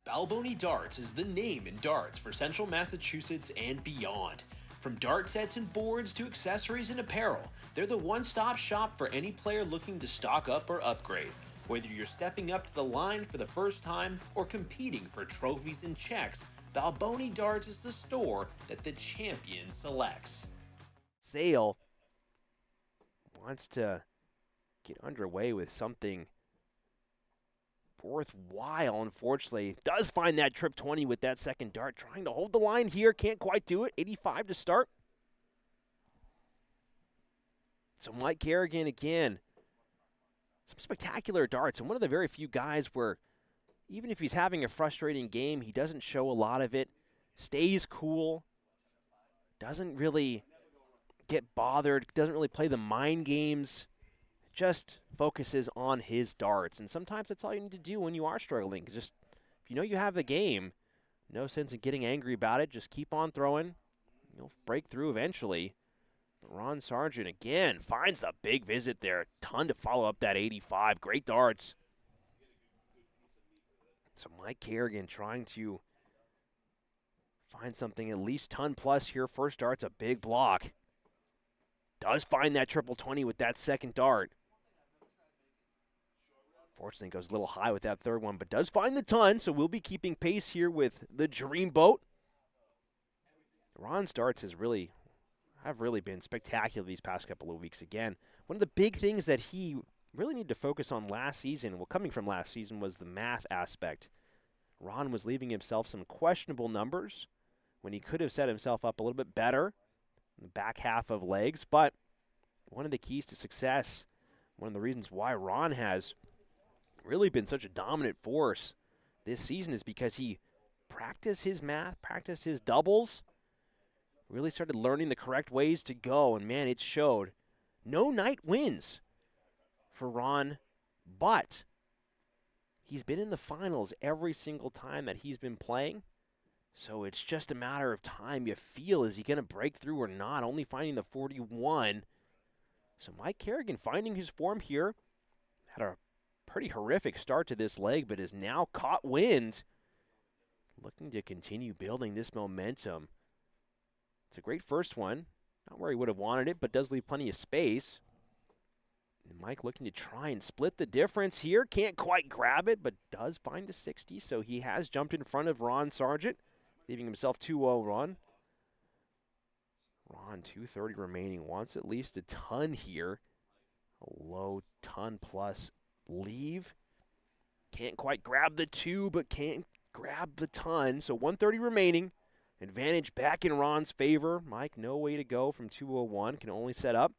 Balboni Darts is the name in darts for Central Massachusetts and beyond. From dart sets and boards to accessories and apparel, they're the one-stop shop for any player looking to stock up or upgrade. Whether you're stepping up to the line for the first time or competing for trophies and checks, Balboni Darts is the store that the champion selects. Sale wants to get underway with something worthwhile, unfortunately. Does find that trip 20 with that second dart. Trying to hold the line here. Can't quite do it. 85 to start. So Mike Carignan again. Some spectacular darts. And one of the very few guys where even if he's having a frustrating game, he doesn't show a lot of it. Stays cool. Doesn't really get bothered. Doesn't really play the mind games. Just focuses on his darts. And sometimes that's all you need to do when you are struggling. Just if you know you have the game, no sense in getting angry about it. Just keep on throwing. You'll break through eventually. But Ron Sargent again finds the big visit there. Ton to follow up that 85. Great darts. So Mike Carignan trying to find something at least ton plus here. First dart's a big block. Does find that triple 20 with that second dart. Fortunately, goes a little high with that third one, but does find the ton, so we'll be keeping pace here with the Dreamboat. Ron's darts have really been spectacular these past couple of weeks. Again, one of the big things that he really needed to focus on last season, well, coming from last season, was the math aspect. Ron was leaving himself some questionable numbers when he could have set himself up a little bit better in the back half of legs, but one of the keys to success, one of the reasons why Ron has really been such a dominant force this season is because he practiced his math, practiced his doubles, really started learning the correct ways to go, and man, it showed. No night wins for Ron, but he's been in the finals every single time that he's been playing, so it's just a matter of time. You feel, is he going to break through or not? Only finding the 41. So Mike Carignan finding his form here. Had a pretty horrific start to this leg, but has now caught wind. Looking to continue building this momentum. It's a great first one. Not where he would have wanted it, but does leave plenty of space. And Mike looking to try and split the difference here. Can't quite grab it, but does find a 60, so he has jumped in front of Ron Sargent, leaving himself 2-0 run. Ron, 2:30 remaining, wants at least a ton here. A low ton plus leave. Can't quite grab the 2, but can't grab the ton. So 1:30 remaining. Advantage back in Ron's favor. Mike, no way to go from 201. Can only set up.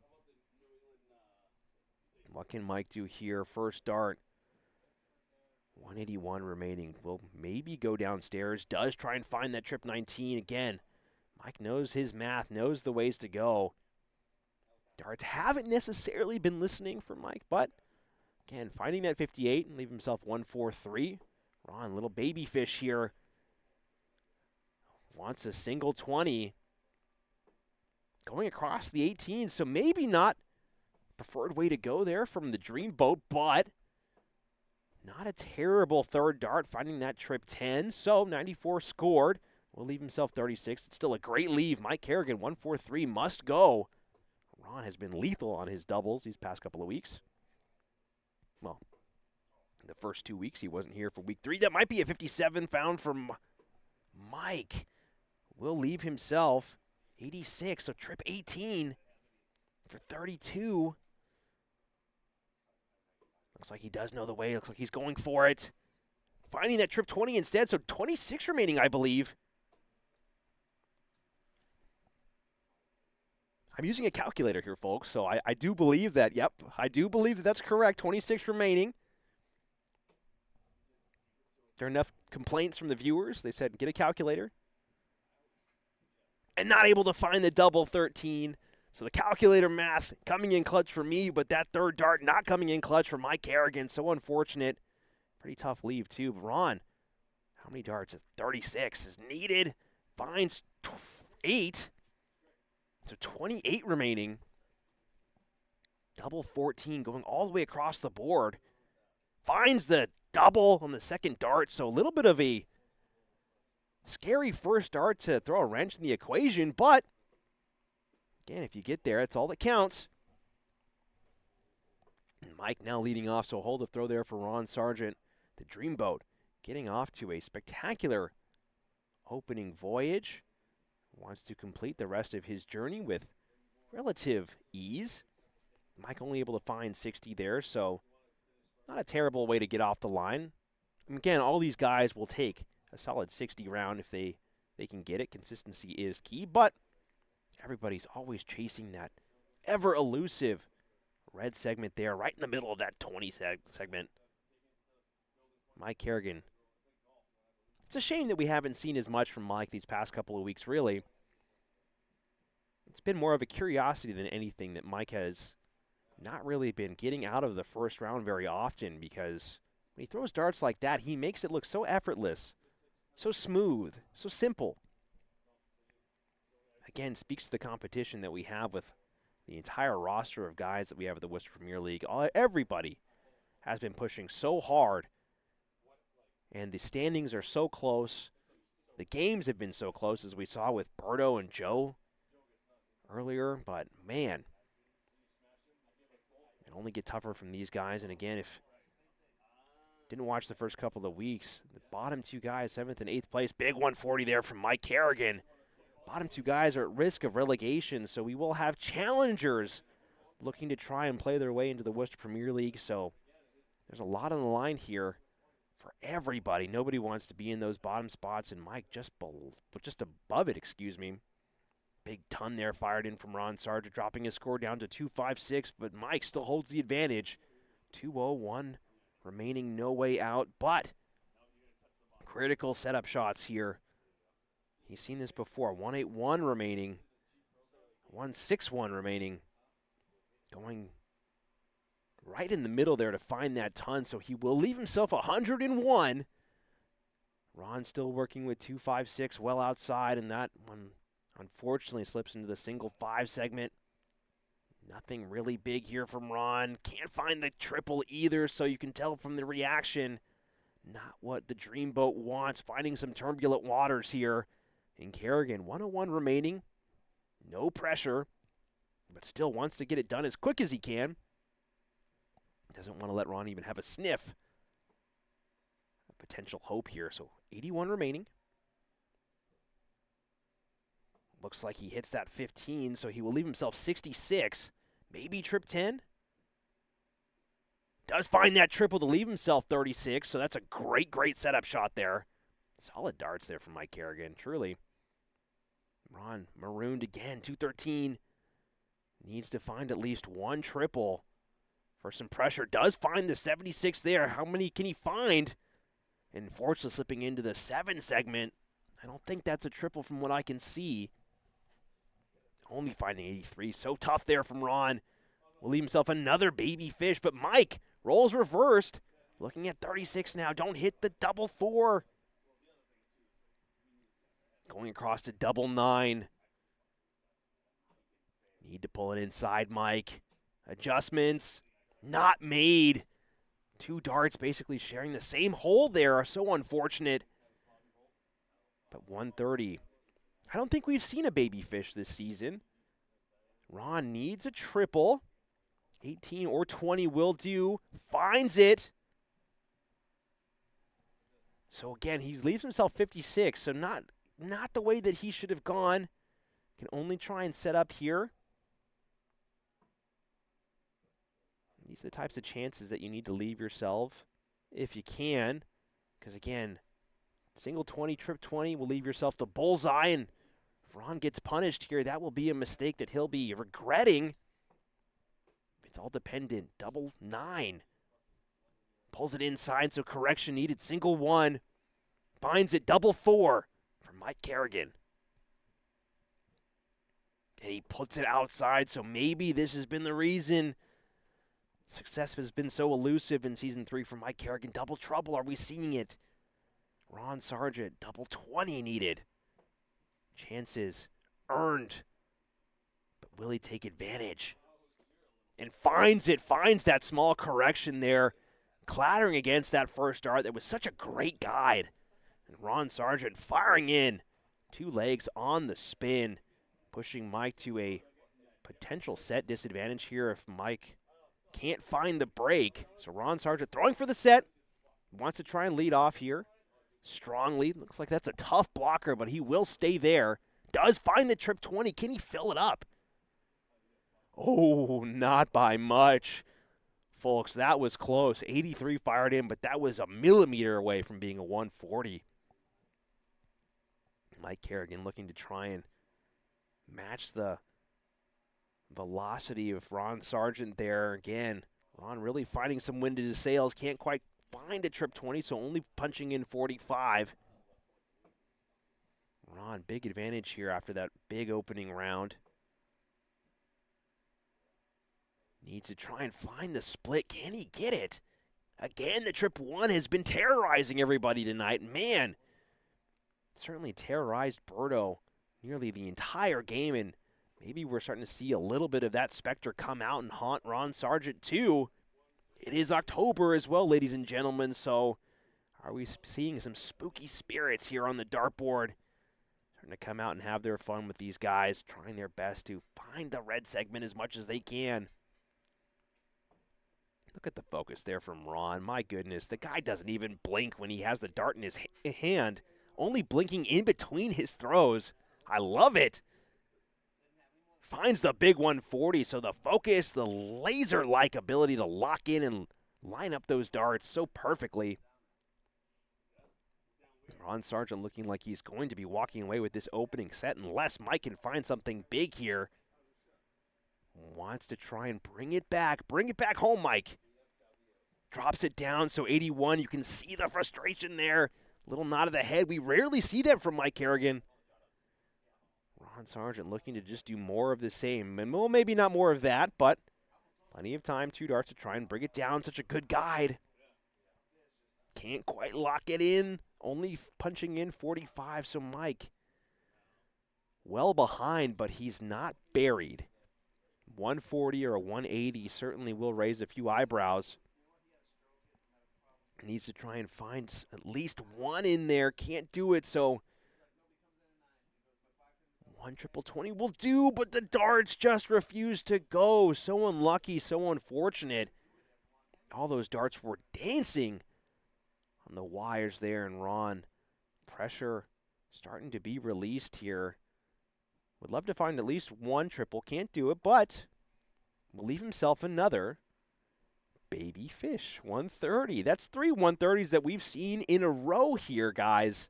What can Mike do here? First dart. 181 remaining. Will maybe go downstairs. Does try and find that trip 19 again. Mike knows his math, knows the ways to go. Darts haven't necessarily been listening for Mike, but again, finding that 58 and leave himself 143. Ron, little baby fish here. Wants a single 20. Going across the 18, so maybe not preferred way to go there from the Dreamboat, but not a terrible third dart, finding that trip 10. So 94 scored. Will leave himself 36. It's still a great leave. Mike Carignan, 143, must go. Ron has been lethal on his doubles these past couple of weeks. Well, the first 2 weeks he wasn't here for week 3. That might be a 57 found from Mike. Will leave himself 86, so trip 18 for 32. Looks like he does know the way. Looks like he's going for it. Finding that trip 20 instead, so 26 remaining, I believe. I'm using a calculator here, folks, so I do believe that, yep, I do believe that that's correct. 26 remaining. There are enough complaints from the viewers. They said, get a calculator. And not able to find the double 13. So the calculator math coming in clutch for me, but that third dart not coming in clutch for Mike Carignan. So unfortunate. Pretty tough leave, too. But Ron, how many darts? 36 is needed. Finds 8. So 28 remaining. Double 14 going all the way across the board. Finds the double on the second dart. So a little bit of a Scary first dart to throw a wrench in the equation, but again, if you get there, that's all that counts. Mike now leading off, so hold the throw there for Ron Sargent. The Dreamboat getting off to a spectacular opening voyage. Wants to complete the rest of his journey with relative ease. Mike only able to find 60 there, so not a terrible way to get off the line. And again, all these guys will take a solid 60 round if they can get it. Consistency is key, but everybody's always chasing that ever elusive red segment there, right in the middle of that 20 segment. Mike Carignan. It's a shame that we haven't seen as much from Mike these past couple of weeks, really. It's been more of a curiosity than anything that Mike has not really been getting out of the first round very often, because when he throws darts like that, he makes it look so effortless, so smooth, so simple. Again, speaks to the competition that we have with the entire roster of guys that we have at the Worcester Premier League. Everybody has been pushing so hard, and the standings are so close. The games have been so close, as we saw with Berto and Joe earlier, but man, it only get tougher from these guys. And again, if didn't watch the first couple of weeks, the bottom two guys, 7th and 8th place, big 140 there from Mike Carignan. Bottom two guys are at risk of relegation, so we will have challengers looking to try and play their way into the Worcester Premier League. So there's a lot on the line here for everybody. Nobody wants to be in those bottom spots, and Mike just above it, excuse me. Big ton there fired in from Ron Sargent, dropping his score down to 256, but Mike still holds the advantage. 2:01 remaining, no way out, but critical setup shots here. He's seen this before. 181 remaining, 161 remaining. Going right in the middle there to find that ton, so he will leave himself 101. Ron still working with 256 well outside, and that one unfortunately slips into the single 5 segment. Nothing really big here from Ron. Can't find the triple either, so you can tell from the reaction, not what the Dreamboat wants. Finding some turbulent waters here. And Carignan, 101 remaining. No pressure, but still wants to get it done as quick as he can. Doesn't want to let Ron even have a sniff of potential hope here. So 81 remaining. Looks like he hits that 15, so he will leave himself 66. Maybe trip 10. Does find that triple to leave himself 36, so that's a great setup shot there. Solid darts there from Mike Carignan, truly. Ron marooned again, 213. Needs to find at least one triple for some pressure. Does find the 76 there. How many can he find? And unfortunately slipping into the 7 segment. I don't think that's a triple from what I can see. Only finding 83. So tough there from Ron. Will leave himself another baby fish, but Mike rolls reversed. Looking at 36 now. Don't hit the double 4. Going across to double 9. Need to pull it inside, Mike. Adjustments not made. 2 darts basically sharing the same hole there. So unfortunate. But 130. I don't think we've seen a baby fish this season. Ron needs a triple. 18 or 20 will do. Finds it. So again, he leaves himself 56. So not the way that he should have gone. Can only try and set up here. These are the types of chances that you need to leave yourself if you can. Because again, single 20, trip 20 will leave yourself the bullseye. And if Ron gets punished here, that will be a mistake that he'll be regretting. It's all dependent. Double 9. Pulls it inside, so correction needed. Single 1. Finds it. Double 4 from Mike Carignan. And he puts it outside, so maybe this has been the reason success has been so elusive in Season 3 for Mike Carignan. Double trouble. Are we seeing it? Ron Sargent. Double 20 needed. Chances earned. But will he take advantage? And finds it. Finds that small correction there. Clattering against that first dart that was such a great guide. And Ron Sargent firing in. 2 legs on the spin, pushing Mike to a potential set disadvantage here if Mike can't find the break. So Ron Sargent throwing for the set. Wants to try and lead off here. Strong lead. Looks like that's a tough blocker, but he will stay there. Does find the trip 20. Can he fill it up? Oh, not by much. Folks, that was close. 83 fired in, but that was a millimeter away from being a 140. Mike Carignan looking to try and match the velocity of Ron Sargent there. Again, Ron really finding some wind in his sails. Can't quite find a trip 20, so only punching in 45. Ron, big advantage here after that big opening round. Needs to try and find the split. Can he get it? Again, the trip 1 has been terrorizing everybody tonight. Man, certainly terrorized Berto nearly the entire game, and maybe we're starting to see a little bit of that specter come out and haunt Ron Sargent too. It is October as well, ladies and gentlemen, so are we seeing some spooky spirits here on the dartboard? Starting to come out and have their fun with these guys, trying their best to find the red segment as much as they can. Look at the focus there from Ron. My goodness, the guy doesn't even blink when he has the dart in his hand, only blinking in between his throws. I love it. Finds the big 140, so the focus, the laser-like ability to lock in and line up those darts so perfectly. Ron Sargent looking like he's going to be walking away with this opening set unless Mike can find something big here. Wants to try and bring it back home, Mike. Drops it down, so 81, you can see the frustration there. Little nod of the head. We rarely see that from Mike Carignan. Ron Sargent looking to just do more of the same. And well, maybe not more of that, but plenty of time. 2 darts to try and bring it down. Such a good guide. Can't quite lock it in. Only punching in 45, so Mike well behind, but he's not buried. 140 or a 180 certainly will raise a few eyebrows. Needs to try and find at least 1 in there. Can't do it, so 1 triple 20 will do, but the darts just refuse to go. So unlucky, so unfortunate. All those darts were dancing on the wires there, and Ron, pressure starting to be released here. Would love to find at least 1 triple. Can't do it, but will leave himself another baby fish. 130. That's 3 130s that we've seen in a row here, guys.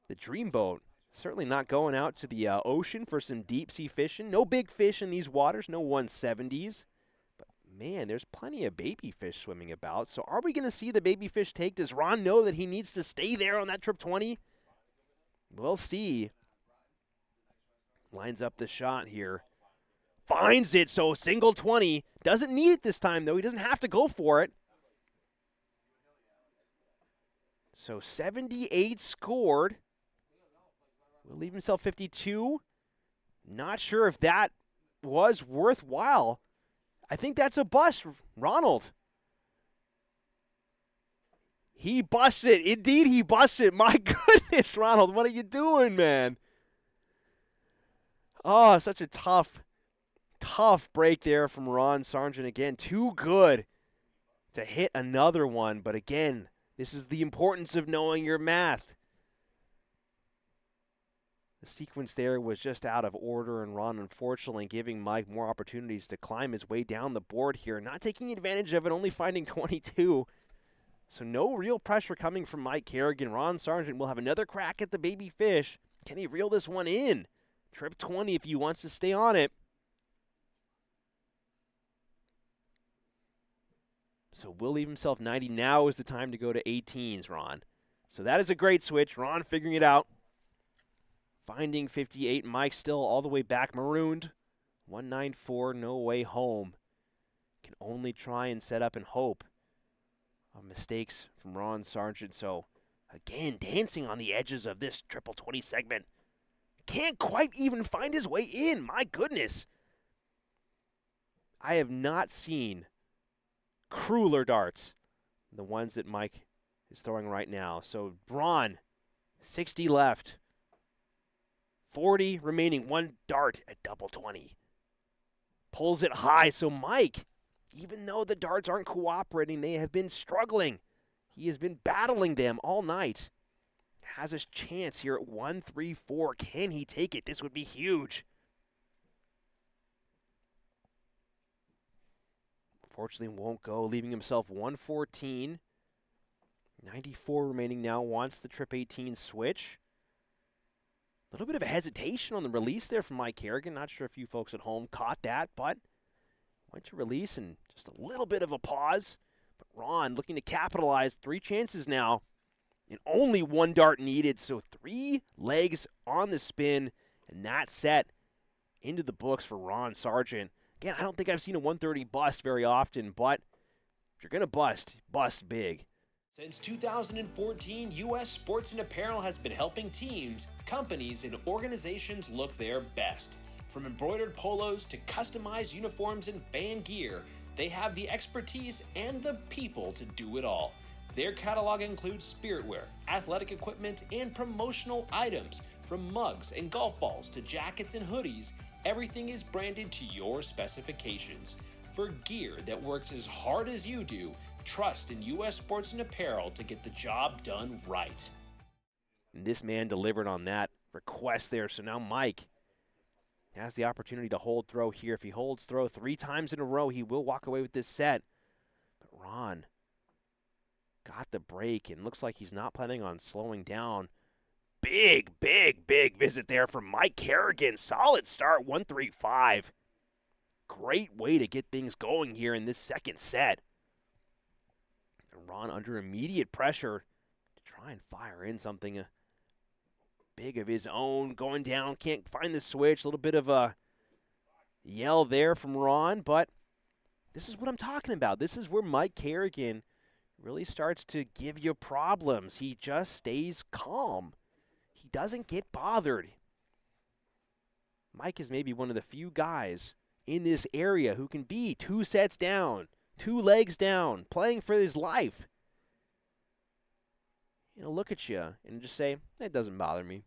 The Dreamboat certainly not going out to the ocean for some deep-sea fishing. No big fish in these waters, no 170s. But, man, there's plenty of baby fish swimming about. So are we going to see the baby fish take? Does Ron know that he needs to stay there on that trip 20? We'll see. Lines up the shot here. Finds it, so single 20. Doesn't need it this time, though. He doesn't have to go for it. So 78 scored. Will leave himself 52. Not sure if that was worthwhile. I think that's a bust, Ronald. He busted. Indeed, he busted. My goodness, Ronald, what are you doing, man? Oh, such a tough break there from Ron Sargent. Again, too good to hit another one. But again, this is the importance of knowing your math. The sequence there was just out of order, and Ron unfortunately giving Mike more opportunities to climb his way down the board here. Not taking advantage of it, only finding 22. So no real pressure coming from Mike Carignan. Ron Sargent will have another crack at the baby fish. Can he reel this one in? Trip 20 if he wants to stay on it. So will leave himself 90. Now is the time to go to 18s, Ron. So that is a great switch. Ron figuring it out. Finding 58. Mike still all the way back marooned. 194, no way home. Can only try and set up and hope of mistakes from Ron Sargent. So again, dancing on the edges of this triple 20 segment. Can't quite even find his way in. My goodness. I have not seen crueler darts than the ones that Mike is throwing right now. So Braun, 60 left. 40 remaining, one dart at double 20. Pulls it high, so Mike, even though the darts aren't cooperating, they have been struggling. He has been battling them all night. Has a chance here at 1-3-4. Can he take it? This would be huge. Unfortunately, won't go, leaving himself 114. 94 remaining now, wants the trip 18 switch. A little bit of a hesitation on the release there from Mike Carignan. Not sure if you folks at home caught that, but went to release and just a little bit of a pause. But Ron looking to capitalize. 3 chances now and only 1 dart needed. So 3 legs on the spin, and that set into the books for Ron Sargent. Again, I don't think I've seen a 130 bust very often, but if you're going to bust big. Since 2014, U.S. Sports and Apparel has been helping teams, companies, and organizations look their best. From embroidered polos to customized uniforms and fan gear, they have the expertise and the people to do it all. Their catalog includes spiritwear, athletic equipment, and promotional items. From mugs and golf balls to jackets and hoodies, everything is branded to your specifications. For gear that works as hard as you do, trust in U.S. Sports and Apparel to get the job done right. And this man delivered on that request there. So now Mike has the opportunity to hold throw here. If he holds throw 3 times in a row, he will walk away with this set. But Ron got the break and looks like he's not planning on slowing down. Big visit there from Mike Carignan. Solid start, 1-3-5. Great way to get things going here in this second set. Ron under immediate pressure to try and fire in something big of his own. Going down, can't find the switch. A little bit of a yell there from Ron, but this is what I'm talking about. This is where Mike Carignan really starts to give you problems. He just stays calm. He doesn't get bothered. Mike is maybe one of the few guys in this area who can be 2 sets down, 2 legs down, playing for his life. He'll look at you and just say, that doesn't bother me.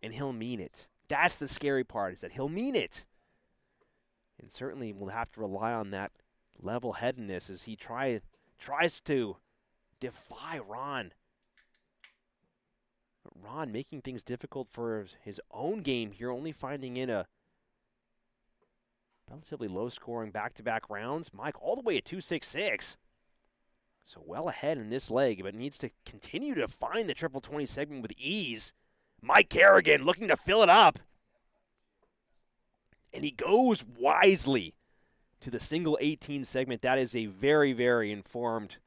And he'll mean it. That's the scary part, is that he'll mean it. And certainly we'll have to rely on that level-headedness as he tries to defy Ron. But Ron making things difficult for his own game here, only finding in a relatively low-scoring back-to-back rounds. Mike all the way at 2-6-6. So well ahead in this leg, but needs to continue to find the triple 20 segment with ease. Mike Carignan looking to fill it up. And he goes wisely to the single 18 segment. That is a very, very informed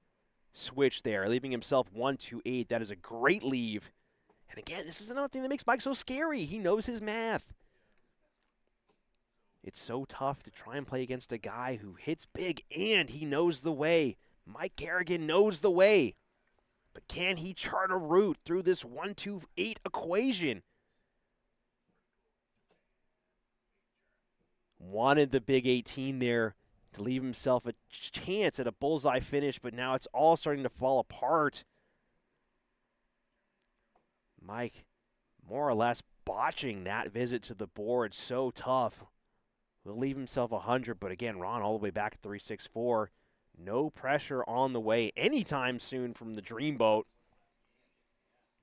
switch there, leaving himself 1-2-8. That is a great leave. And again, this is another thing that makes Mike so scary. He knows his math. It's so tough to try and play against a guy who hits big and he knows the way. Mike Carignan knows the way. But can he chart a route through this 1-2-8 equation? Wanted the big 18 there to leave himself a chance at a bullseye finish, but now it's all starting to fall apart. Mike more or less botching that visit to the board. So tough. Will leave himself 100, but again, Ron all the way back at 3-6-4. No pressure on the way anytime soon from the Dreamboat.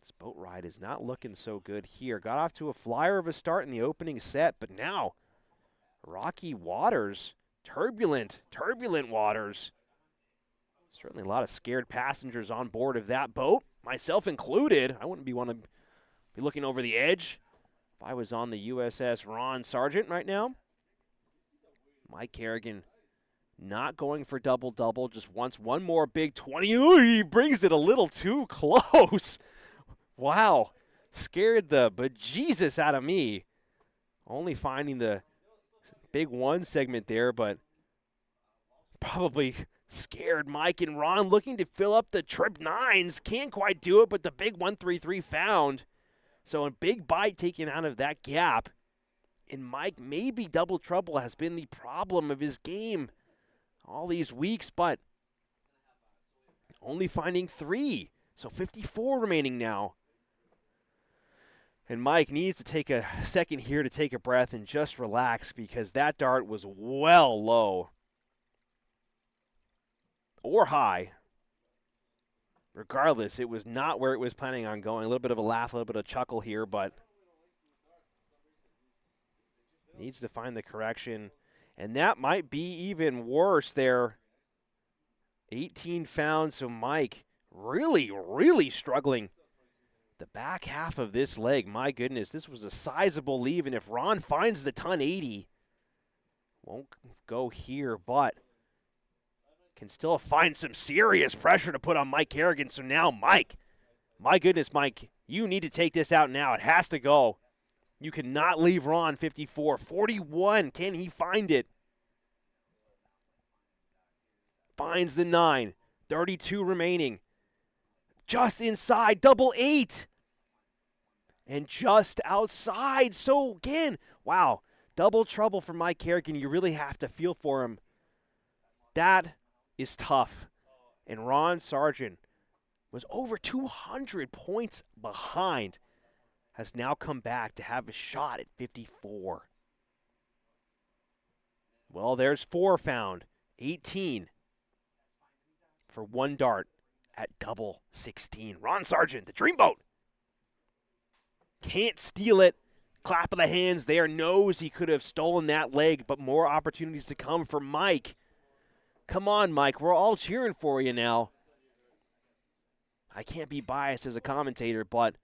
This boat ride is not looking so good here. Got off to a flyer of a start in the opening set, but now rocky waters, turbulent waters. Certainly a lot of scared passengers on board of that boat, myself included. I wouldn't want to be looking over the edge if I was on the USS Ron Sargent right now. Mike Carignan not going for double-double, just wants one more big 20. Ooh, he brings it a little too close. Wow, scared the bejesus out of me. Only finding the big 1 segment there, but probably scared Mike and Ron looking to fill up the trip 9s. Can't quite do it, but the big 1-3-3 found. So a big bite taken out of that gap. And Mike, maybe double trouble has been the problem of his game all these weeks, but only finding 3. So 54 remaining now. And Mike needs to take a second here to take a breath and just relax because that dart was well low. Or high. Regardless, it was not where it was planning on going. A little bit of a laugh, a little bit of a chuckle here, but needs to find the correction. And that might be even worse there. 18 found, so Mike really, really struggling. The back half of this leg, my goodness, this was a sizable leave, and if Ron finds the ton 80, won't go here, but can still find some serious pressure to put on Mike Carignan. So now, Mike, my goodness, Mike, you need to take this out now. It has to go. You cannot leave Ron 54. 41, can he find it? Finds the 9. 32 remaining. Just inside, double 8. And just outside. So again, wow, double trouble for Mike Carignan. You really have to feel for him. That is tough. And Ron Sargent was over 200 points behind. Has now come back to have a shot at 54. Well, there's 4 found. 18 for 1 dart at double 16. Ron Sargent, the dreamboat. Can't steal it. Clap of the hands there. Knows he could have stolen that leg, but more opportunities to come for Mike. Come on, Mike. We're all cheering for you now. I can't be biased as a commentator, but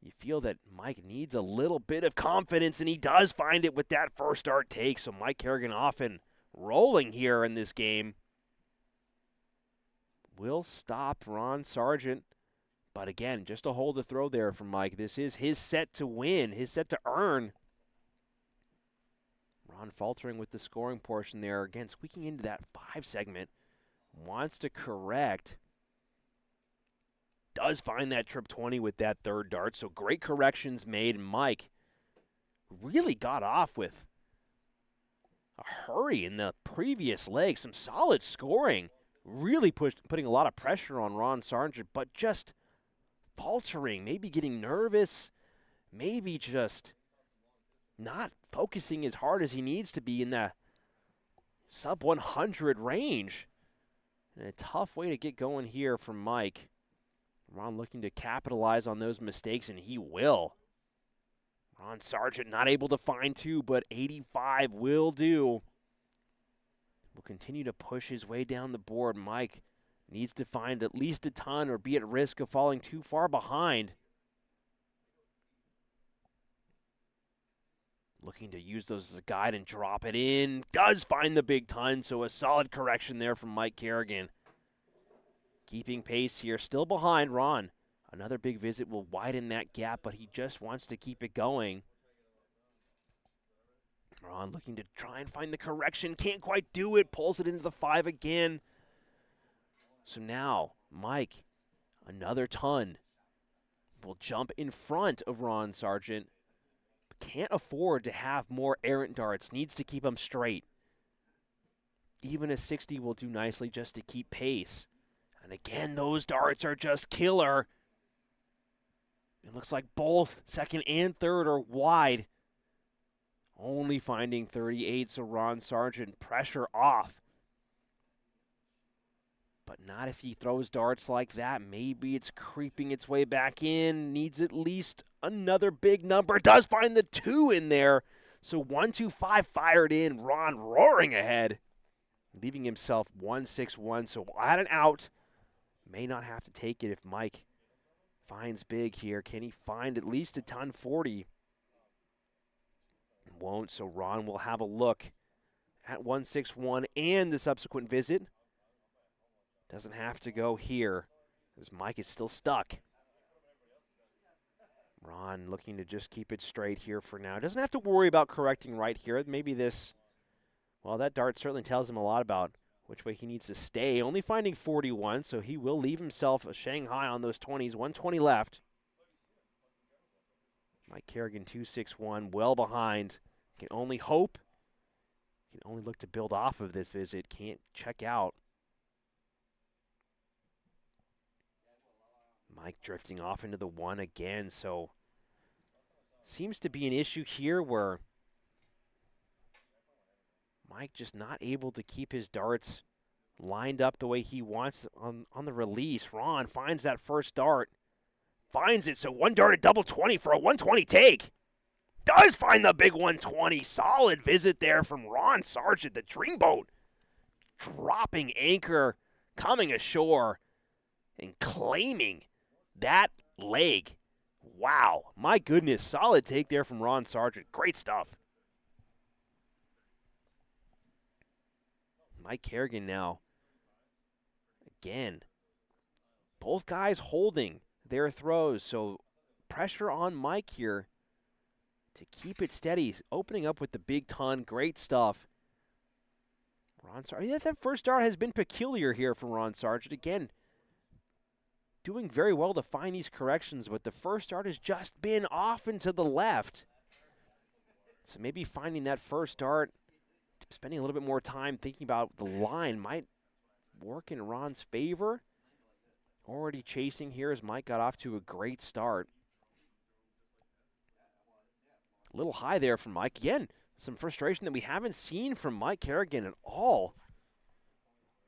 you feel that Mike needs a little bit of confidence, and he does find it with that first dart take. So Mike Carignan often rolling here in this game. Will stop Ron Sargent. But again, just a hold to throw there from Mike. This is his set to win, his set to earn. Ron faltering with the scoring portion there. Again, squeaking into that 5 segment. Wants to correct. Does find that trip 20 with that third dart. So great corrections made. Mike really got off with a hurry in the previous leg. Some solid scoring. Really putting a lot of pressure on Ron Sargent, but just faltering, maybe getting nervous, maybe just not focusing as hard as he needs to be in the sub 100 range. And a tough way to get going here from Mike. Ron looking to capitalize on those mistakes, and he will. Ron Sargent not able to find 2, but 85 will do. Will continue to push his way down the board. Mike needs to find at least a ton or be at risk of falling too far behind. Looking to use those as a guide and drop it in. Does find the big ton, so a solid correction there from Mike Carignan. Keeping pace here, still behind Ron. Another big visit will widen that gap, but he just wants to keep it going. Ron looking to try and find the correction. Can't quite do it. Pulls it into the 5 again. So now, Mike, another ton, will jump in front of Ron Sargent. Can't afford to have more errant darts. Needs to keep them straight. Even a 60 will do nicely just to keep pace. And again, those darts are just killer. It looks like both second and third are wide. Only finding 38, so Ron Sargent, pressure off. But not if he throws darts like that. Maybe it's creeping its way back in. Needs at least another big number. Does find the 2 in there. So 125 fired in. Ron roaring ahead. Leaving himself 161. So at an out. May not have to take it if Mike finds big here. Can he find at least a ton 40? Won't, so Ron will have a look at 161 and the subsequent visit. Doesn't have to go here, as Mike is still stuck. Ron looking to just keep it straight here for now. Doesn't have to worry about correcting right here. Maybe this, well, that dart certainly tells him a lot about which way he needs to stay. Only finding 41, so he will leave himself a Shanghai on those 20s. 120 left. Mike Carignan, 261, well behind. Can only hope. Can only look to build off of this visit. Can't check out. Mike drifting off into the 1 again, so seems to be an issue here where Mike just not able to keep his darts lined up the way he wants on the release. Ron finds that first dart. Finds it, so 1 dart at double 20 for a 120 take. Does find the big 120. Solid visit there from Ron Sargent, the Dreamboat. Dropping anchor, coming ashore, and claiming that leg. Wow, my goodness, solid take there from Ron Sargent. Great stuff. Mike Carignan now. Again, both guys holding their throws, so pressure on Mike here to keep it steady. Opening up with the big ton, great stuff. Ron Sargent, that first dart has been peculiar here from Ron Sargent. Again, doing very well to find these corrections, but the first dart has just been off and to the left. So maybe finding that first dart, spending a little bit more time thinking about the line might work in Ron's favor. Already chasing here as Mike got off to a great start. A little high there from Mike. Again, some frustration that we haven't seen from Mike Carignan at all.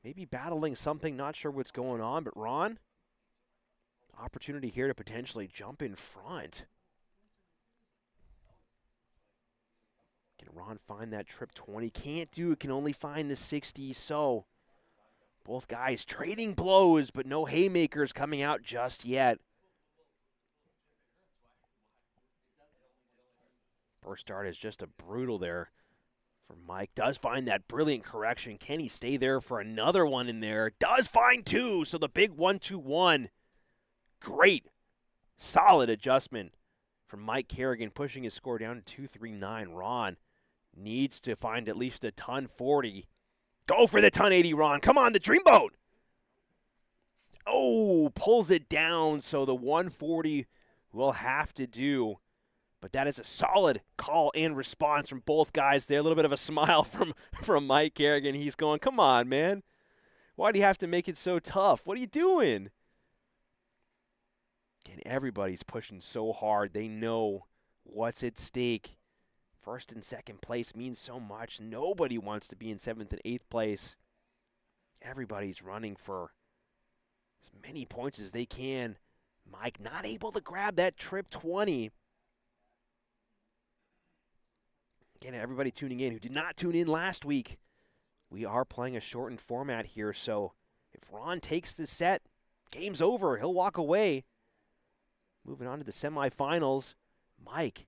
Maybe battling something, not sure what's going on, but Ron, opportunity here to potentially jump in front. Can Ron find that trip 20? Can't do it, can only find the 60, so both guys trading blows, but no haymakers coming out just yet. First dart is just a brutal there for Mike. Does find that brilliant correction. Can he stay there for another one in there? Does find 2, so the big 1-2-1. Great, solid adjustment from Mike Carignan, pushing his score down to 239. Ron needs to find at least a ton 40. Go for the ton 80, Ron. Come on, the Dreamboat. Oh, pulls it down, so the 140 will have to do. But that is a solid call and response from both guys there. A little bit of a smile from Mike Carignan. He's going, come on, man. Why do you have to make it so tough? What are you doing? And everybody's pushing so hard. They know what's at stake. First and second place means so much. Nobody wants to be in 7th and 8th place. Everybody's running for as many points as they can. Mike not able to grab that trip 20. Again, everybody tuning in who did not tune in last week, we are playing a shortened format here, so if Ron takes this set, game's over. He'll walk away. Moving on to the semifinals, Mike,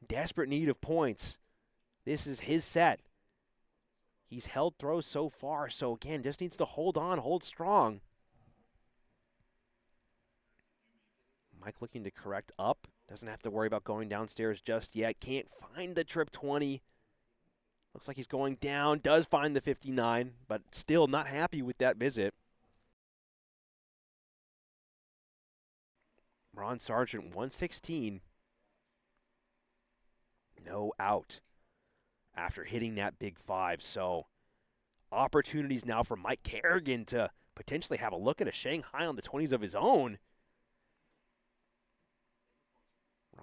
desperate need of points. This is his set. He's held throws so far, so again, just needs to hold on, hold strong. Mike looking to correct up. Doesn't have to worry about going downstairs just yet. Can't find the trip 20. Looks like he's going down. Does find the 59, but still not happy with that visit. Ron Sargent, 116. No out after hitting that big 5. So opportunities now for Mike Carignan to potentially have a look at a Shanghai on the 20s of his own.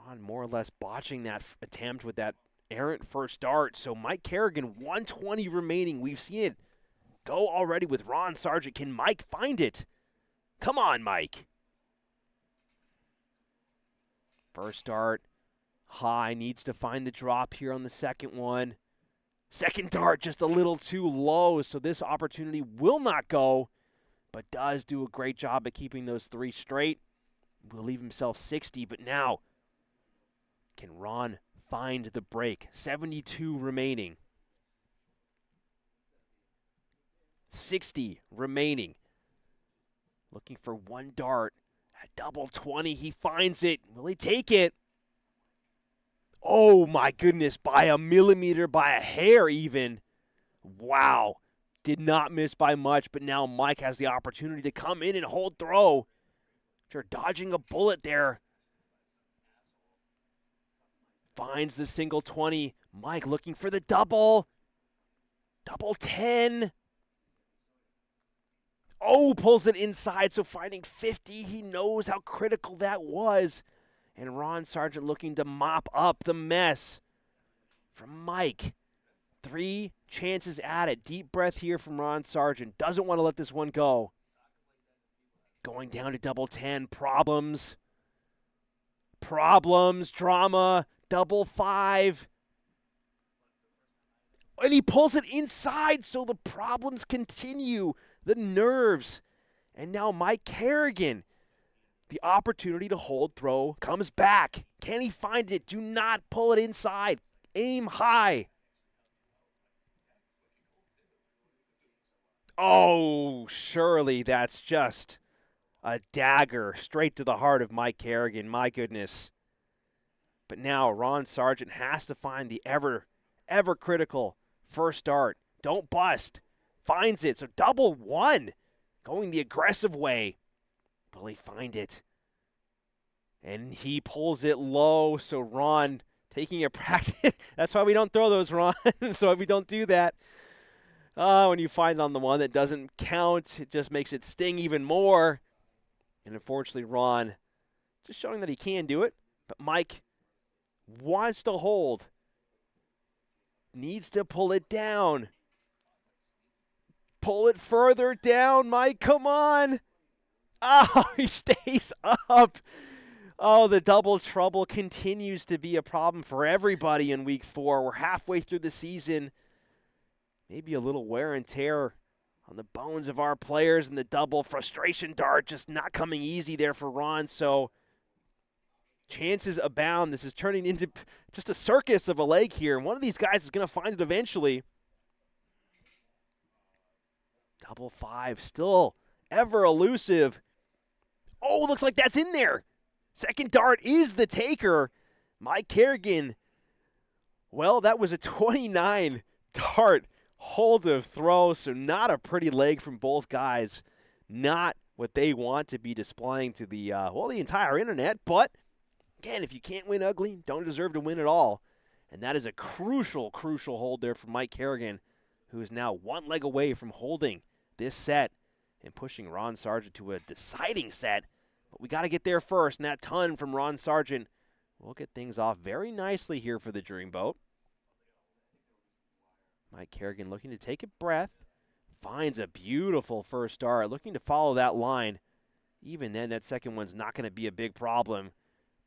Ron more or less botching that attempt with that errant first dart. So Mike Carignan, 120 remaining. We've seen it go already with Ron Sargent. Can Mike find it? Come on, Mike. First dart, high, needs to find the drop here on the second one. Second dart just a little too low, so this opportunity will not go, but does do a great job at keeping those 3 straight. Will leave himself 60, but now can Ron find the break? 72 remaining. 60 remaining. Looking for 1 dart. At double 20, he finds it. Will he take it? Oh my goodness, by a millimeter, by a hair even. Wow. Did not miss by much, but now Mike has the opportunity to come in and hold throw. After dodging a bullet there. Finds the single 20. Mike looking for the double. Double 10. Oh, pulls it inside, so finding 50. He knows how critical that was. And Ron Sargent looking to mop up the mess from Mike. 3 chances at it. Deep breath here from Ron Sargent. Doesn't want to let this one go. Going down to double 10. Problems. Drama. Double 5. And he pulls it inside, so the problems continue. The nerves. And now Mike Carignan. The opportunity to hold throw comes back. Can he find it? Do not pull it inside. Aim high. Oh, surely that's just a dagger straight to the heart of Mike Carignan. My goodness. But now Ron Sargent has to find the ever critical first dart. Don't bust. Finds it. So double 1. Going the aggressive way. Will he find it? And he pulls it low. So Ron taking a practice. That's why we don't throw those, Ron. That's why we don't do that. When you find on the one that doesn't count, it just makes it sting even more. And unfortunately, Ron just showing that he can do it. But Mike wants to hold. Needs to pull it down. Pull it further down, Mike. Come on. Oh, he stays up. Oh, the double trouble continues to be a problem for everybody in week 4. We're halfway through the season. Maybe a little wear and tear on the bones of our players, and the double frustration dart just not coming easy there for Ron. So chances abound. This is turning into just a circus of a leg here, and one of these guys is going to find it eventually. Double 5, still ever elusive. Oh, looks like that's in there. Second dart is the taker. Mike Carignan. Well, that was a 29 dart hold of throw, so not a pretty leg from both guys. Not what they want to be displaying to the entire internet. But again, if you can't win ugly, don't deserve to win at all. And that is a crucial hold there from Mike Carignan, who is now 1 leg away from holding this set and pushing Ron Sargent to a deciding set. But we got to get there first, and that ton from Ron Sargent will get things off very nicely here for the Dreamboat. Mike Carignan looking to take a breath. Finds a beautiful first dart, looking to follow that line. Even then, that second one's not going to be a big problem.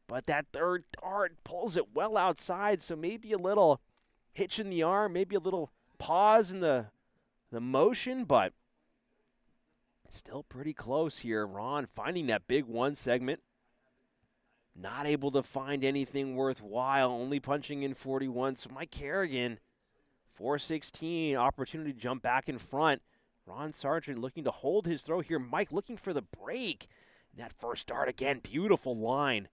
But that third dart pulls it well outside, so maybe a little hitch in the arm, maybe a little pause in the motion, but still pretty close here. Ron finding that big 1 segment. Not able to find anything worthwhile, only punching in 41. So Mike Carignan, 416, opportunity to jump back in front. Ron Sargent looking to hold his throw here. Mike looking for the break. And that first dart again, beautiful line.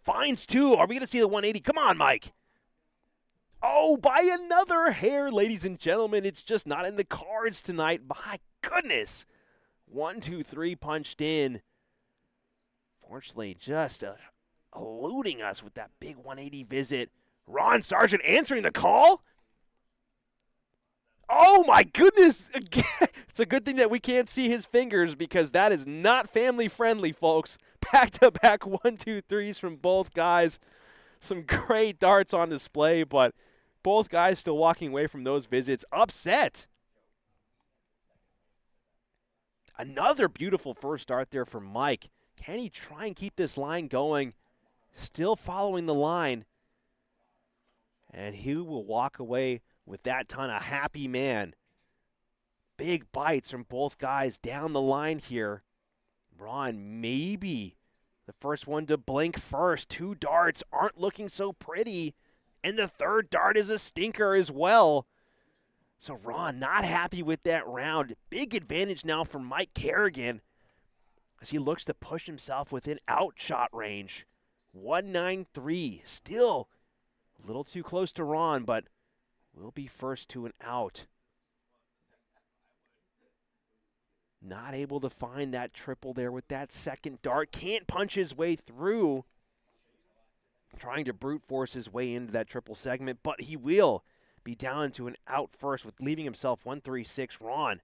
Finds 2. Are we going to see the 180? Come on, Mike. Oh, by another hair, ladies and gentlemen. It's just not in the cards tonight. My goodness. 1, 2, 3 punched in. Fortunately, just eluding us with that big 180 visit. Ron Sargent answering the call. Oh, my goodness. Again, it's a good thing that we can't see his fingers, because that is not family-friendly, folks. Back-to-back 1, 2, 3s from both guys. Some great darts on display, but both guys still walking away from those visits upset. Another beautiful first dart there for Mike. Can he try and keep this line going? Still following the line. And he will walk away with that ton, a happy man. Big bites from both guys down the line here. Ron, maybe the first one to blink first. 2 darts aren't looking so pretty. And the third dart is a stinker as well. So Ron not happy with that round. Big advantage now for Mike Carignan as he looks to push himself within outshot range. 193, still a little too close to Ron, but will be first to an out. Not able to find that triple there with that second dart. Can't punch his way through. Trying to brute force his way into that triple segment, but he will be down to an out first with leaving himself 136. Ron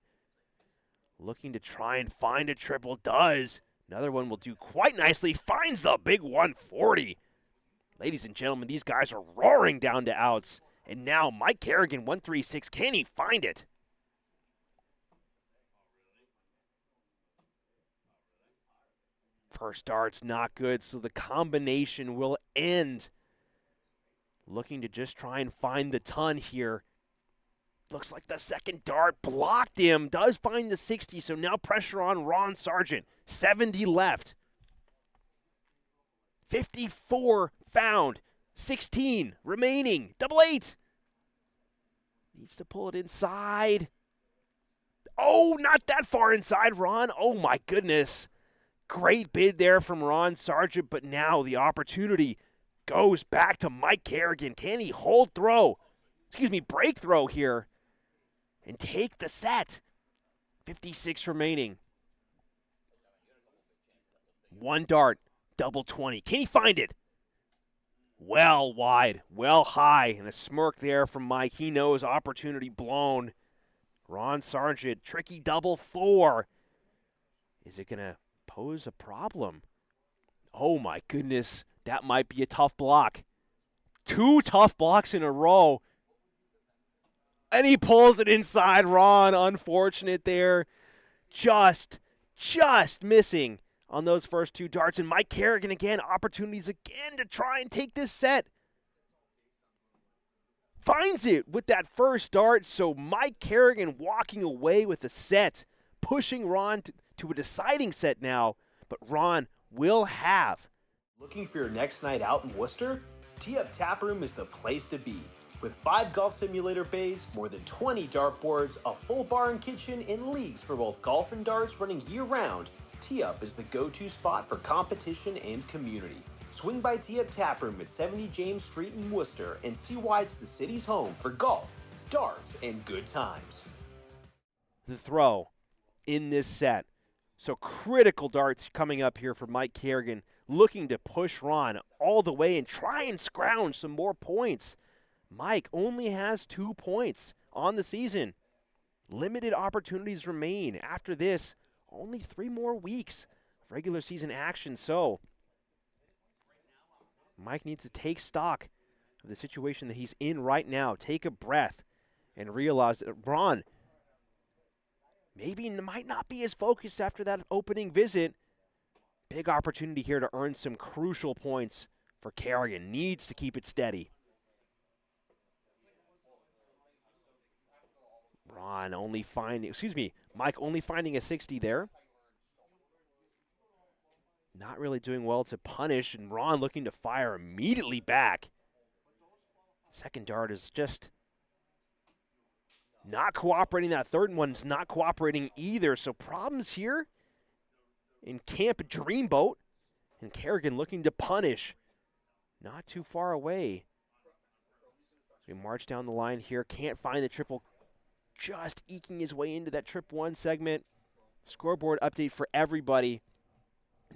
Looking to try and find a triple, does. Another one will do quite nicely, finds the big 140. Ladies and gentlemen, these guys are roaring down to outs. And now Mike Carignan, 136, can he find it? First dart's not good, so the combination will end. Looking to just try and find the ton here. Looks like the second dart blocked him. Does find the 60, so now pressure on Ron Sargent. 70 left. 54 found. 16 remaining. Double 8. Needs to pull it inside. Oh, not that far inside, Ron. Oh, my goodness. Great bid there from Ron Sargent, but now the opportunity goes back to Mike Carignan. Can he break throw here and take the set? 56 remaining. One dart, double 20. Can he find it? Well wide, well high, and a smirk there from Mike. He knows opportunity blown. Ron Sargent, tricky double 4. Is it going to pose a problem? Oh my goodness, that might be a tough block. 2 tough blocks in a row. And he pulls it inside. Ron, unfortunate there. Just missing on those first 2 darts. And Mike Carignan again, opportunities again to try and take this set. Finds it with that first dart. So Mike Carignan walking away with the set, pushing Ron to a deciding set now. But Ron will have. Looking for your next night out in Worcester? Tee Up Tap Room is the place to be. With 5 golf simulator bays, more than 20 dartboards, a full bar and kitchen, and leagues for both golf and darts running year-round, Tee Up is the go-to spot for competition and community. Swing by Tee Up Tap Room at 70 James Street in Worcester and see why it's the city's home for golf, darts, and good times. The throw in this set. So critical darts coming up here for Mike Carignan, looking to push Ron all the way and try and scrounge some more points. Mike only has 2 points on the season. Limited opportunities remain. After this, only 3 more weeks of regular season action. So Mike needs to take stock of the situation that he's in right now. Take a breath and realize that Ron maybe might not be as focused after that opening visit. Big opportunity here to earn some crucial points for Carignan. Needs to keep it steady. Mike only finding a 60 there. Not really doing well to punish, and Ron looking to fire immediately back. Second dart is just not cooperating. That third one's not cooperating either, so problems here in Camp Dreamboat. And Carignan looking to punish. Not too far away. We march down the line here. Can't find the triple. Just eking his way into that trip 1 segment. Scoreboard update for everybody.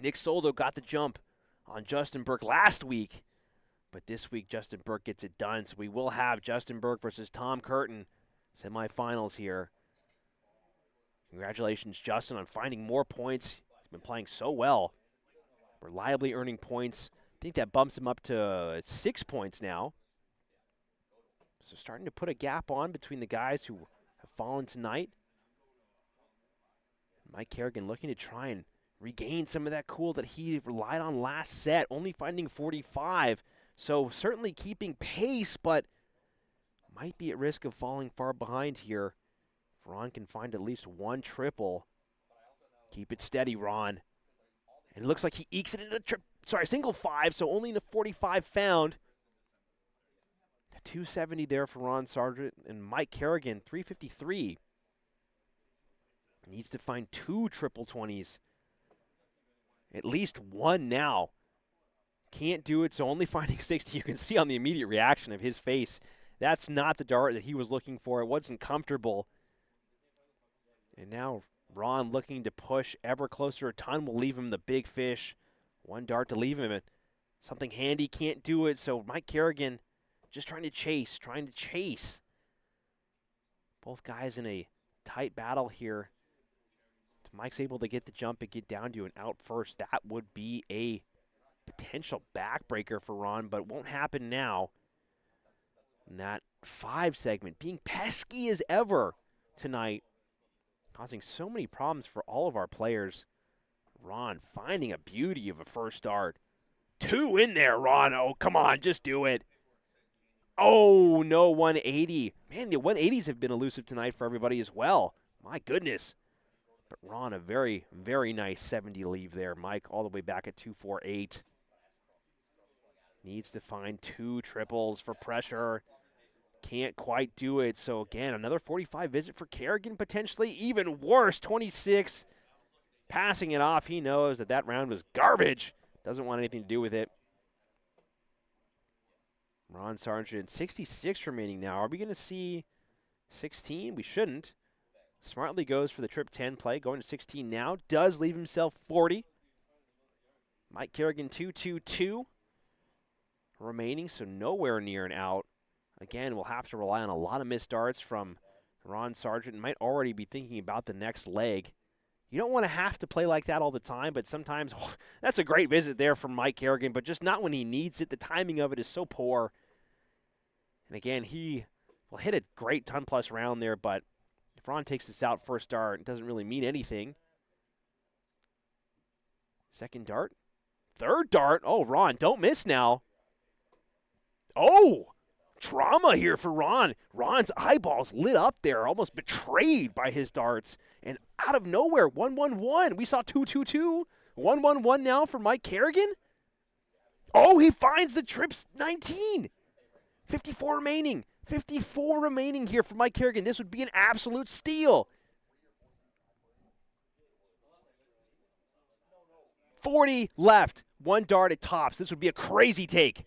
Nick Soldo got the jump on Justin Burke last week. But this week, Justin Burke gets it done. So we will have Justin Burke versus Tom Curtin semifinals here. Congratulations, Justin, on finding more points. He's been playing so well. Reliably earning points. I think that bumps him up to 6 points now. So starting to put a gap on between the guys who have fallen tonight. Mike Carignan looking to try and regain some of that cool that he relied on last set, only finding 45. So certainly keeping pace, but might be at risk of falling far behind here. If Ron can find at least 1 triple. Keep it steady, Ron. And it looks like he ekes it into single 5, so only in a 45 found. 270 there for Ron Sargent, and Mike Carignan, 353. Needs to find 2 triple 20s. At least 1 now. Can't do it, so only finding 60. You can see on the immediate reaction of his face, that's not the dart that he was looking for. It wasn't comfortable. And now Ron looking to push ever closer. A ton will leave him the big fish. 1 dart to leave him. Something handy, can't do it, so Mike Carignan just trying to chase. Both guys in a tight battle here. If Mike's able to get the jump and get down to an out first, that would be a potential backbreaker for Ron, but it won't happen now. And that 5 segment being pesky as ever tonight, causing so many problems for all of our players. Ron finding a beauty of a first dart. 2 in there, Ron. Oh, come on, just do it. Oh, no, 180. Man, the 180s have been elusive tonight for everybody as well. My goodness. But Ron, a very, very nice 70 leave there. Mike all the way back at 248. Needs to find 2 triples for pressure. Can't quite do it. So, again, another 45 visit for Carignan, potentially. Even worse, 26. Passing it off. He knows that that round was garbage. Doesn't want anything to do with it. Ron Sargent, 66 remaining now. Are we going to see 16? We shouldn't. Smartly goes for the trip 10 play, going to 16 now. Does leave himself 40. Mike Carignan, 2-2-2 remaining, so nowhere near an out. Again, we'll have to rely on a lot of missed darts from Ron Sargent and might already be thinking about the next leg. You don't want to have to play like that all the time, but sometimes that's a great visit there from Mike Carignan, but just not when he needs it. The timing of it is so poor. And again, he will hit a great ton-plus round there, but if Ron takes this out first dart, it doesn't really mean anything. Second dart. Third dart. Oh, Ron, don't miss now. Oh, trauma here for Ron. Ron's eyeballs lit up there, almost betrayed by his darts. And out of nowhere, 1-1-1. We saw 2-2-2. 1-1-1 now for Mike Carignan. Oh, he finds the trips 19. 54 remaining. 54 remaining here for Mike Carignan. This would be an absolute steal. 40 left. 1 dart at tops. This would be a crazy take.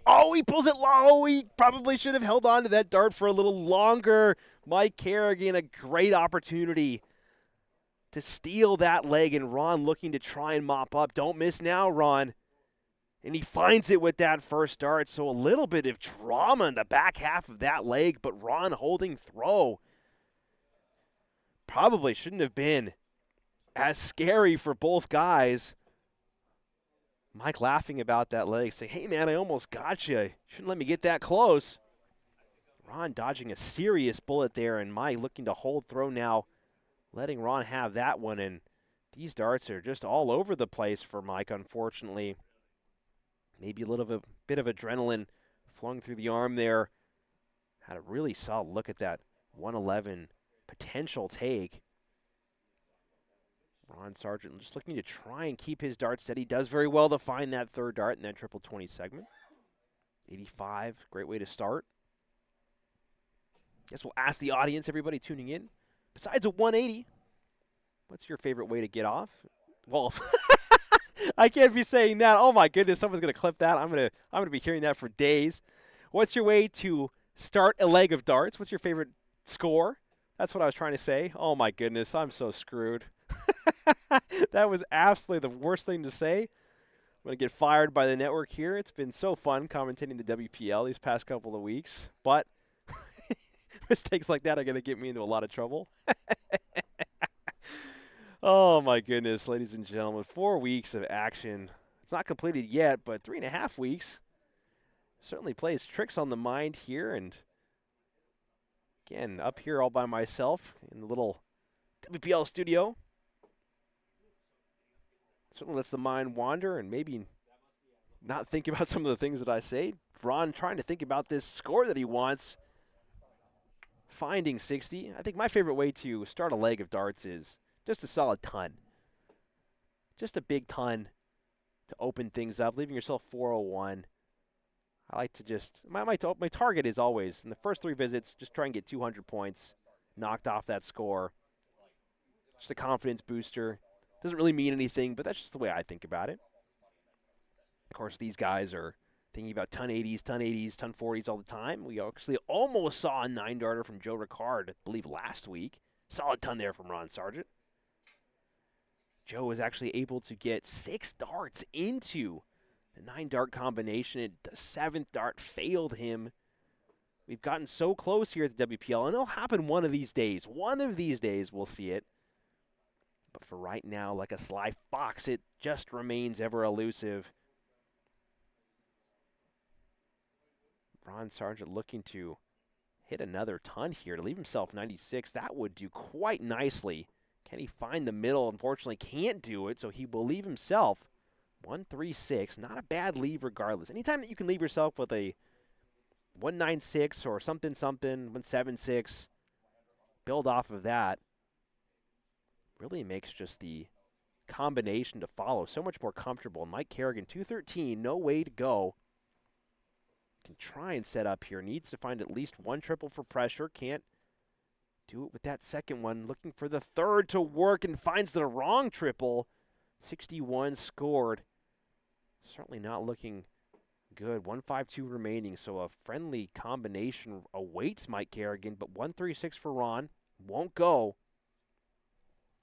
Oh, he pulls it low. He probably should have held on to that dart for a little longer. Mike Carignan, a great opportunity to steal that leg, and Ron looking to try and mop up. Don't miss now, Ron. And he finds it with that first dart, so a little bit of trauma in the back half of that leg, but Ron holding throw. Probably shouldn't have been as scary for both guys. Mike laughing about that leg, saying, hey, man, I almost got you. Shouldn't let me get that close. Ron dodging a serious bullet there, and Mike looking to hold throw now, letting Ron have that one. And these darts are just all over the place for Mike, unfortunately. Maybe a bit of adrenaline flowing through the arm there. Had a really solid look at that 111 potential take. Ron Sargent just looking to try and keep his dart steady. Does very well to find that third dart in that triple 20 segment. 85, great way to start. Guess we'll ask the audience, everybody tuning in. Besides a 180, what's your favorite way to get off? Well, I can't be saying that. Oh my goodness, someone's gonna clip that. I'm gonna be hearing that for days. What's your way to start a leg of darts? What's your favorite score? That's what I was trying to say. Oh my goodness, I'm so screwed. That was absolutely the worst thing to say. I'm going to get fired by the network here. It's been so fun commentating the WPL these past couple of weeks. But mistakes like that are going to get me into a lot of trouble. Oh, my goodness, ladies and gentlemen. 4 weeks of action. It's not completed yet, but 3.5 weeks. Certainly plays tricks on the mind here. And, again, up here all by myself in the little WPL studio. Certainly lets the mind wander and maybe not think about some of the things that I say. Ron trying to think about this score that he wants. Finding 60. I think my favorite way to start a leg of darts is just a solid ton. Just a big ton to open things up, leaving yourself 401. I like to just, my target is always, in the first 3 visits, just try and get 200 points knocked off that score. Just a confidence booster. Doesn't really mean anything, but that's just the way I think about it. Of course, these guys are thinking about ton 80s, ton 40s all the time. We actually almost saw a 9-darter from Joe Ricard, I believe, last week. Solid ton there from Ron Sargent. Joe was actually able to get 6 darts into the 9-dart combination. The 7th dart failed him. We've gotten so close here at the WPL, and it'll happen one of these days. One of these days we'll see it. But for right now, like a sly fox, it just remains ever elusive. Ron Sargent looking to hit another ton here to leave himself 96. That would do quite nicely. Can he find the middle? Unfortunately, can't do it, so he will leave himself 136. Not a bad leave regardless. Anytime that you can leave yourself with a 196 or something, 176, build off of that, really makes just the combination to follow so much more comfortable. Mike Carignan, 213, no way to go. Can try and set up here. Needs to find at least one triple for pressure. Can't do it with that second one. Looking for the third to work and finds the wrong triple. 61 scored. Certainly not looking good. 152 remaining, so a friendly combination awaits Mike Carignan, but 136 for Ron. Won't go.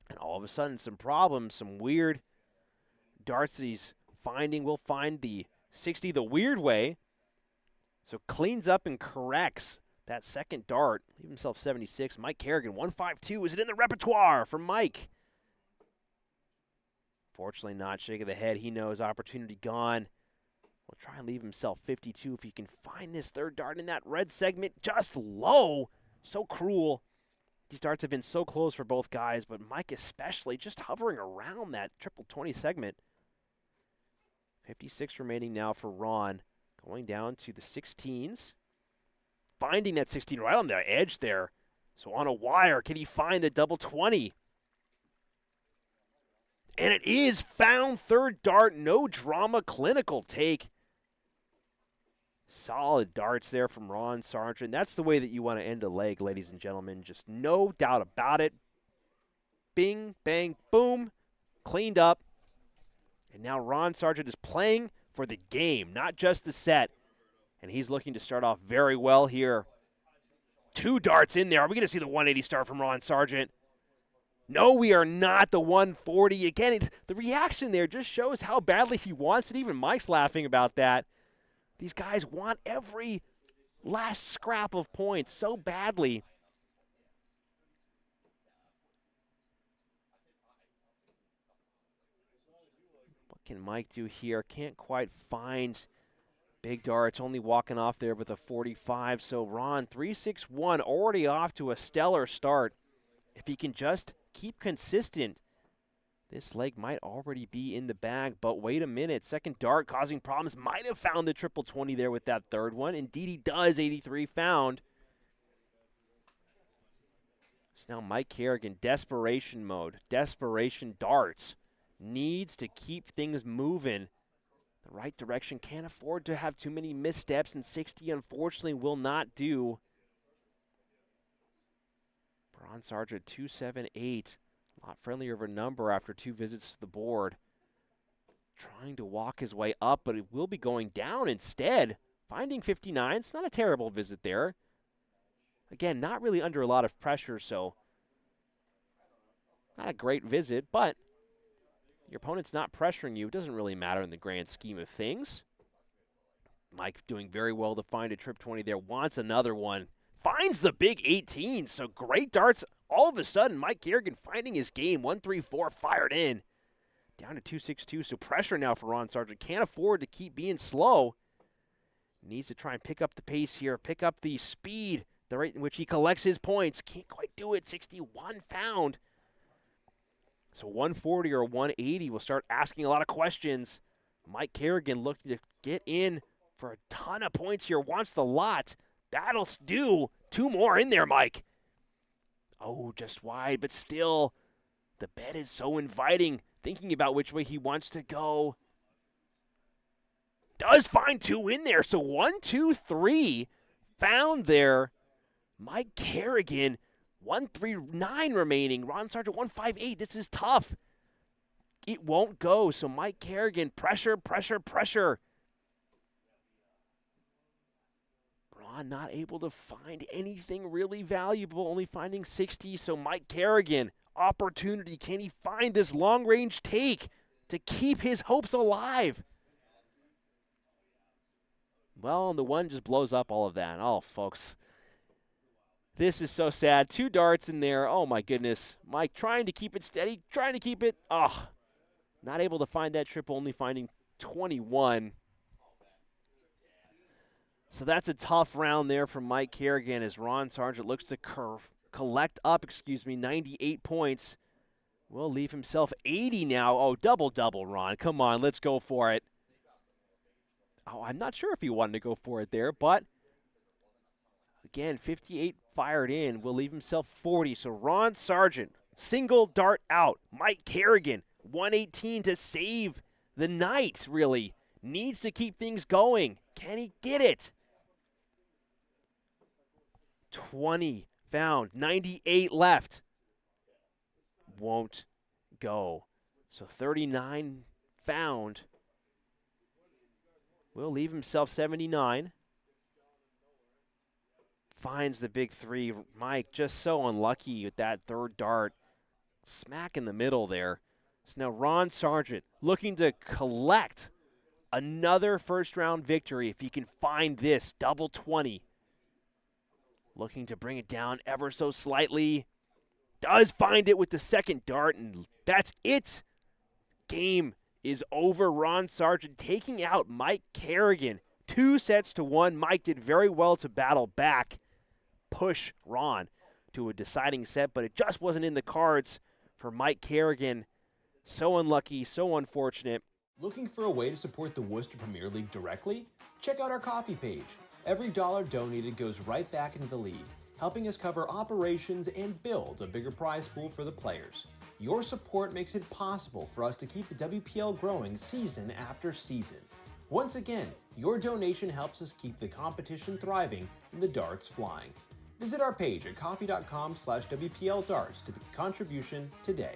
And all of a sudden, some problems, some weird darts that he's finding. Will find the 60 the weird way. So cleans up and corrects that second dart. Leave himself 76. Mike Carignan, 152. Is it in the repertoire for Mike? Fortunately not. Shake of the head. He knows opportunity gone. Will try and leave himself 52 if he can find this third dart in that red segment. Just low. So cruel. These darts have been so close for both guys, but Mike especially just hovering around that triple 20 segment. 56 remaining now for Ron. Going down to the 16s. Finding that 16 right on the edge there. So on a wire, can he find the double 20? And it is found. Third dart, no drama, clinical take. Solid darts there from Ron Sargent. That's the way that you want to end a leg, ladies and gentlemen. Just no doubt about it. Bing, bang, boom. Cleaned up. And now Ron Sargent is playing for the game, not just the set. And he's looking to start off very well here. Two darts in there. Are we going to see the 180 start from Ron Sargent? No, we are not. The 140. Again, the reaction there just shows how badly he wants it. Even Mike's laughing about that. These guys want every last scrap of points so badly. What can Mike do here? Can't quite find big darts. Only walking off there with a 45. So Ron, 3-6-1, already off to a stellar start. If he can just keep consistent, this leg might already be in the bag, but wait a minute. Second dart causing problems. Might have found the triple 20 there with that third one. Indeed he does. 83 found. So now Mike Carignan, desperation mode. Desperation darts. Needs to keep things moving the right direction. Can't afford to have too many missteps, and 60 unfortunately will not do. Ron Sargent, 278. A lot friendlier of a number after two visits to the board. Trying to walk his way up, but it will be going down instead. Finding 59. It's not a terrible visit there. Again, not really under a lot of pressure, so not a great visit, but your opponent's not pressuring you. It doesn't really matter in the grand scheme of things. Mike doing very well to find a trip 20 there. Wants another one. Finds the big 18. So great darts. All of a sudden, Mike Carignan finding his game. 134 fired in. Down to 262. So pressure now for Ron Sargent. Can't afford to keep being slow. Needs to try and pick up the pace here. Pick up the speed. The rate in which he collects his points. Can't quite do it. 61 found. So 140 or 180 will start asking a lot of questions. Mike Carignan looking to get in for a ton of points here. Wants the lot. That'll do. Two more in there, Mike. Oh, just wide, but still, the bed is so inviting. Thinking about which way he wants to go. Does find two in there. So 1, 2, 3 found there. Mike Carignan, 139 remaining. Ron Sargent, 158. This is tough. It won't go. So Mike Carignan, pressure, pressure, pressure. Ron not able to find anything really valuable, only finding 60. So Mike Carignan, opportunity. Can he find this long-range take to keep his hopes alive? Well, and the one just blows up all of that. Oh, folks. This is so sad. 2 darts in there. Oh, my goodness. Mike trying to keep it steady, trying to keep it. Oh, not able to find that triple, only finding 21. So that's a tough round there from Mike Carignan as Ron Sargent looks to collect up, 98 points. Will leave himself 80 now. Oh, double-double, Ron. Come on, let's go for it. Oh, I'm not sure if he wanted to go for it there, but again, 58 fired in. Will leave himself 40. So Ron Sargent, single dart out. Mike Carignan, 118 to save the night, really. Needs to keep things going. Can he get it? 20 found, 98 left. Won't go. So 39 found. Will leave himself 79. Finds the big 3. Mike just so unlucky with that third dart. Smack in the middle there. So now Ron Sargent looking to collect another first-round victory if he can find this double 20. Looking to bring it down ever so slightly. Does find it with the second dart, and that's it. Game is over. Ron Sargent taking out Mike Carignan. 2-1. Mike did very well to battle back, push Ron to a deciding set, but it just wasn't in the cards for Mike Carignan. So unlucky, so unfortunate. Looking for a way to support the Worcester Premier League directly? Check out our coffee page. Every dollar donated goes right back into the league, helping us cover operations and build a bigger prize pool for the players. Your support makes it possible for us to keep the WPL growing season after season. Once again, your donation helps us keep the competition thriving and the darts flying. Visit our page at coffee.com/WPL darts to make a contribution today.